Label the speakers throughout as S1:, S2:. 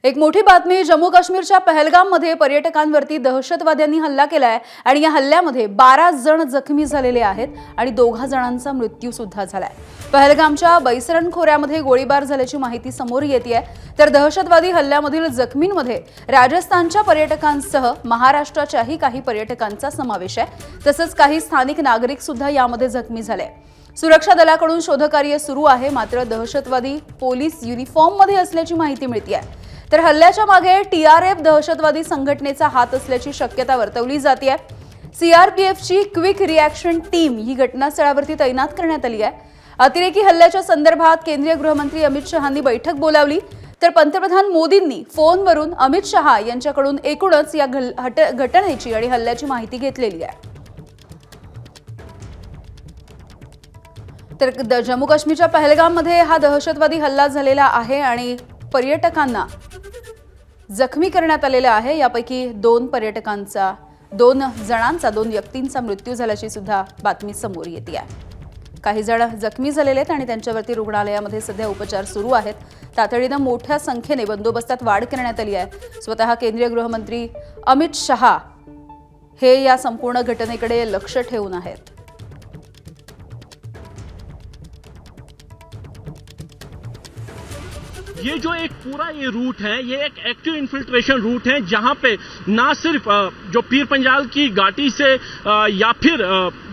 S1: एक मोठी बातमी जम्मू काश्मीरच्या पहलगाममध्ये पर्यटकांवरती दहशतवाद्यांनी हल्ला केलाय आणि या हल्ल्यामध्ये 12 जण जखमी झालेले आहेत आणि 2 जणांचा मृत्यू सुद्धा झालाय। पहलगामच्या बैसरन खोऱ्यामध्ये गोळीबार झाल्याची माहिती समोर येतेय, तर दहशतवादी हल्ल्यामधील जखमींमध्ये राजस्थानच्या पर्यटकांसह महाराष्ट्राच्याही काही पर्यटकांचा समावेश आहे। तसंच काही स्थानिक नागरिक सुद्धा यामध्ये जखमी झाले। सुरक्षा दलाकडून शोधकार्य सुरू आहे, मात्र दहशतवादी पोलीस युनिफॉर्ममध्ये असल्याची माहिती मिळतेय। तर हल्ल्याच्या मागे टीआरएफ दहशतवादी संघटनेचा हात असल्याची शक्यता वर्तवली जाते। सीआरपीएफची क्विक रिएक्शन टीम ही घटनास्थळावरती तैनात करण्यात आली आहे। अतिरेकी हल्ल्याच्या संदर्भात केंद्रीय गृहमंत्री अमित शहांनी बैठक बोलावली, तर पंतप्रधान मोदींनी फोनवरून अमित शहा यांच्याकडून एकूणच या घटनेची आणि हल्ल्याची माहिती घेतलेली आहे। तर जम्मू काश्मीरच्या पहलगाममध्ये हा दहशतवादी हल्ला झालेला आहे आणि पर्यटकांना जखमी करण्यात आलेले आहे। यापैकी 2 व्यक्तींचा मृत्यू झाल्याची सुद्धा बातमी समोर येते आहे। काही जण जखमी झालेले आहेत आणि त्यांच्यावरती रुग्णालयामध्ये सध्या उपचार सुरू आहेत। तातडीने मोठ्या संख्येने बंदोबस्तात वाढ करण्यात आली आहे। स्वतः केंद्रीय गृहमंत्री अमित शहा हे या संपूर्ण घटनेकडे लक्ष ठेवून आहेत।
S2: ये जो एक पूरा ये रूट है, ये एक एक्टिव इन्फिल्ट्रेशन रूट है, जहां पे ना सिर्फ जो पीर पंजाल की घाटी से या फिर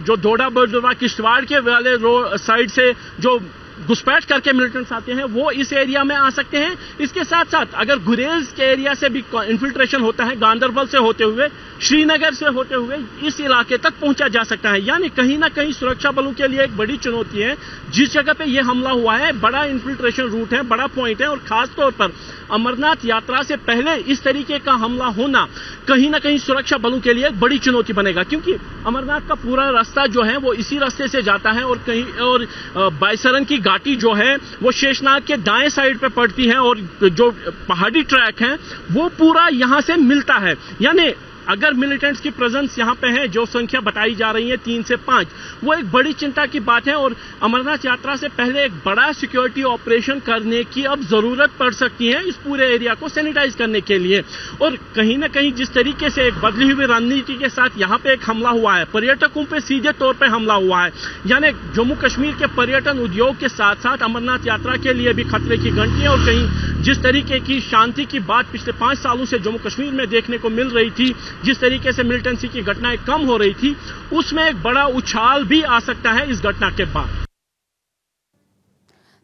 S2: जो डोडा बरडोरा किश्तवाड़ के वाले साइड से जो घुसपैठ करके मिलिटेंट्स आते हैं वो इस एरिया में आ सकते हैं। इसके साथ साथ अगर गुरेज के एरिया से भी इन्फिल्ट्रेशन होता है, गांदरबल से होते हुए, श्रीनगर से होते हुए इस इलाके तक पहुंचा जा सकता है। यानी कहीं ना कहीं सुरक्षा बलों के लिए एक बड़ी चुनौती है। जिस जगह पे ये हमला हुआ है बड़ा इन्फिल्ट्रेशन रूट है, बड़ा पॉइंट है, और खासतौर पर अमरनाथ यात्रा से पहले इस तरीके का हमला होना कहीं ना कहीं सुरक्षा बलों के लिए एक बड़ी चुनौती बनेगा, क्योंकि अमरनाथ का पूरा रास्ता जो है वो इसी रास्ते से जाता है और बैसरन की घाटी जो है वो शेषनाग के दाएं साइड पे पड़ती है और जो पहाड़ी ट्रैक है वो पूरा यहां से मिलता है। यानी अगर मिलिटेंट्स की प्रेजेंस यहां पे है, जो संख्या बताई जा रही है 3 से 5, वो एक बड़ी चिंता की बात है और अमरनाथ यात्रा से पहले एक बड़ा सिक्योरिटी ऑपरेशन करने की अब जरूरत पड़ सकती है इस पूरे एरिया को सैनिटाइज करने के लिए। और कहीं ना कहीं जिस तरीके से एक बदली हुई रणनीति के साथ यहाँ पे एक हमला हुआ है, पर्यटकों पे सीधे तौर पे हमला हुआ है, यानी जम्मू कश्मीर के पर्यटन उद्योग के साथ साथ अमरनाथ यात्रा के लिए भी खतरे की घंटी है। और कहीं जिस तरीके की शांति की बात पिछले 5 सालों से जम्मू कश्मीर में देखने को मिल रही थी, जिस तरीके से मिलिटेंसी की घटनाएं कम हो रही थी, उसमें एक बड़ा उछाल भी आ सकता है इस घटना के बाद।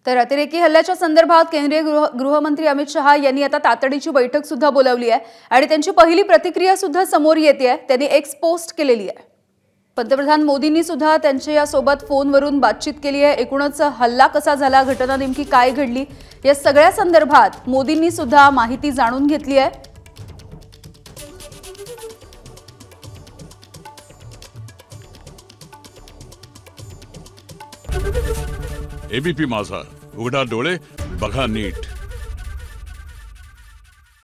S1: तर अतिरेकी हल्ल्याच्या संदर्भात केंद्रीय गृहमंत्री अमित शहा यांनी आता तातडीची बैठक सुद्धा बोलावली आहे आणि त्यांची पहिली प्रतिक्रिया सुद्धा समोर येते आहे। त्यांनी एक्स पोस्ट केलेली आहे। पंतप्रधान मोदींनी सुद्धा त्यांच्या सोबत फोनवरून बातचीत केली आहे। एकूणच हल्ला कसा झाला, घटना नेमकी काय घडली, या सगळ्या संदर्भात मोदींनी सुद्धा माहिती जाणून घेतली आहे।
S3: एबीपी माझा, उघडा डोळे बघा नीट।